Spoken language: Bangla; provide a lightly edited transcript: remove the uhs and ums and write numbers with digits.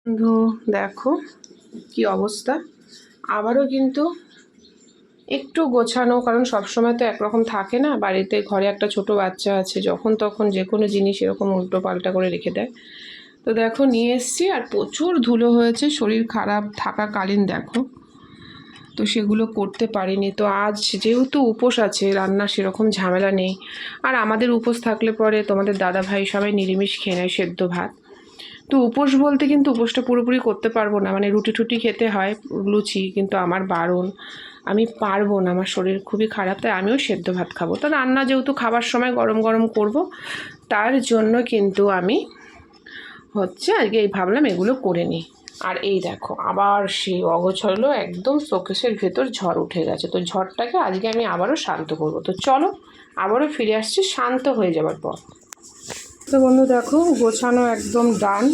বন্ধু দেখো কি অবস্থা। আবারও কিন্তু একটু গোছানো, কারণ সবসময় তো একরকম থাকে না বাড়িতে। ঘরে একটা ছোট বাচ্চা আছে, যখন তখন যে কোনো জিনিস এরকম উল্টো পাল্টা করে রেখে দেয়। তো দেখো নিয়ে এসছি, আর প্রচুর ধুলো হয়েছে শরীর খারাপ থাকাকালীন দেখো, তো সেগুলো করতে পারিনি। তো আজ যেহেতু উপোস আছে, রান্না সেরকম ঝামেলা নেই। আর আমাদের উপোস থাকলে পরে তোমাদের দাদা ভাই সবাই নিরামিষ খেয়ে নেয়, সেদ্ধ ভাত। তো উপোস বলতে কিন্তু উপোসটা পুরোপুরি করতে পারবো না, মানে রুটি টুটি খেতে হয়, লুচি, কিন্তু আমার বারণ। আমি পারবো না, আমার শরীর খুবই খারাপ, তাই আমিও সেদ্ধ ভাত খাবো। তো রান্না যেহেতু খাবার সময় গরম গরম করব, তার জন্য কিন্তু আমি আজকে এই ভাবলাম এগুলো করে নিই। আর এই দেখো আবার সেই অগোছালো একদম শোকেসের ভেতর ঝড় উঠে গেছে। তো ঝড়টাকে আজকে আমি আবারও শান্ত করব। তো চলো আবারও ফিরে আসছি শান্ত হয়ে যাবার পর। তো বন্ধু দেখো গোছানো একদম ডান।